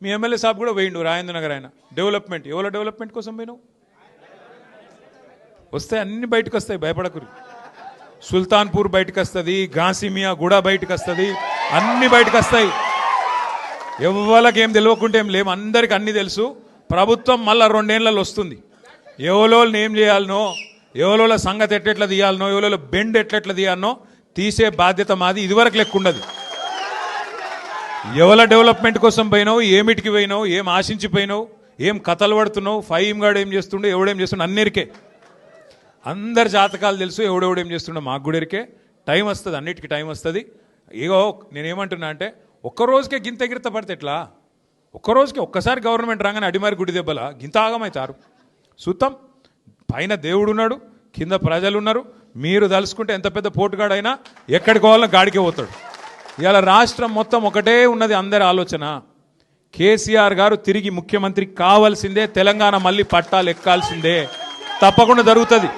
మీ MLA సాబ్ కూడా పోయిండు రాజేంద్ర నగర్ ఆయన డెవలప్మెంట్ ఎవరో డెవలప్మెంట్ కోసం పోయినావు వస్తాయి అన్ని బయటకు వస్తాయి భయపడకురి సుల్తాన్పూర్ బయటకు వస్తుంది గాసిమియా కూడా బయటకు వస్తుంది అన్ని బయటకు వస్తాయి ఎవరికి ఏం తెలియకుంటే ఏం లేము అందరికి అన్ని తెలుసు ప్రభుత్వం మళ్ళీ 2 ఏళ్లలో వస్తుంది ఎవరోళ్ళని ఏం చేయాలనో ఎవరోళ్ళ సంగతి ఎట్లెట్లా తీయాలనో ఎవరోళ్ళ బెండ్ ఎట్లెట్లా తీయాలనో తీసే బాధ్యత మాది ఇదివరకు లెక్క ఉండదు ఎవల డెవలప్మెంట్ కోసం పోయినావు ఏమిటికి పోయినావు ఏం ఆశించిపోయినావు ఏం కథలు పడుతున్నావు ఫైమ్ గాడు ఏం చేస్తుండో ఎవడేం చేస్తుండో అన్నిరికే అందరి జాతకాలు తెలుసు ఎవడెవడేం చేస్తుండో మాకు కూడా ఎరికే టైం వస్తుంది అన్నిటికీ టైం వస్తుంది ఇగో నేనేమంటున్నా అంటే ఒక్కరోజుకే గింత ఎగిరిత పడితే ఎట్లా ఒక్కరోజుకి ఒక్కసారి గవర్నమెంట్ రాగానే అడిమారి గుడి దెబ్బల గింత ఆగమవుతారు సుత్తం పైన దేవుడు ఉన్నాడు కింద ప్రజలు ఉన్నారు మీరు తలుసుకుంటే ఎంత పెద్ద పోటుగాడైనా ఎక్కడికి పోవాలన్నా గాడికే పోతాడు ఇలా రాష్ట్రం మొత్తం ఒకటే ఉన్నది అందరి ఆలోచన కేసీఆర్ గారు తిరిగి ముఖ్యమంత్రి కావాల్సిందే తెలంగాణ మళ్ళీ పట్టాలు ఎక్కాల్సిందే తప్పకుండా జరుగుతుంది